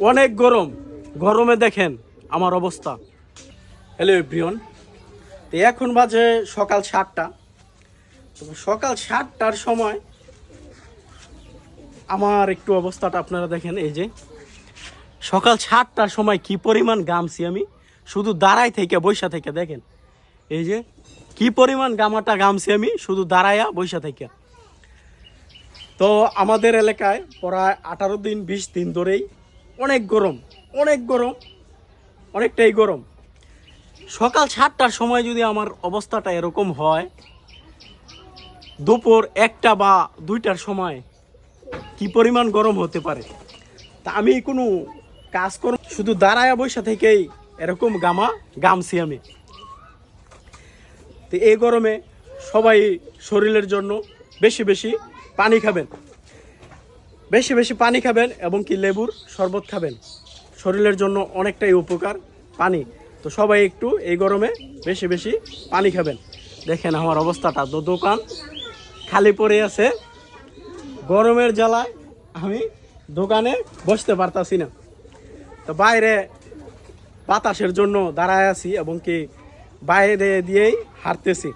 অনেক গরম, গরমে দেখেন আমার অবস্থা। হ্যালো এভরিওয়ান, তো এখন বাজে সকাল 7টা। তো সকাল 7টার সময় আমার একটু অবস্থাটা আপনারা দেখেন। এই যে সকাল 7টার সময় কি পরিমাণ ঘামছি আমি, শুধু দাঁড়াই থেকে বৈশা থেকে দেখেন। এই যে কি পরিমাণ ঘামছি আমি শুধু দাঁড়াইয়া বৈশা থেকে। তো আমাদের এলাকায় প্রায় 18 দিন 20 দিন ধরেই অনেক গরম, অনেক গরম, অনেকটাই গরম। সকাল 7টার সময় যদি আমার অবস্থাটা এরকম হয়, দুপুর 1টা বা 2টার সময় কি পরিমাণ গরম হতে পারে। তা আমি কোনো কাজ করব শুধু দাঁড়ায়া বৈশা থেকেই এরকম ঘামছি আমি। তো এই গরমে সবাই শরীরের জন্য বেশি বেশি পানি খাবেন, বেশি বেশি পানি খাবেন এবং কি লেবুর শরবত খাবেন। শরীরের জন্য অনেকটাই উপকার পানি। তো সবাই একটু এই গরমে বেশি বেশি পানি খাবেন। দেখেন আমার অবস্থাটা, তো দোকান খালি পড়ে আছে। গরমের জ্বালায় আমি দোকানে বসতে পারতাছি না। তো বাইরে বাতাসের জন্য দাঁড়ায় আছি এবং কি বাইরে দিয়েই হাঁটতেছি।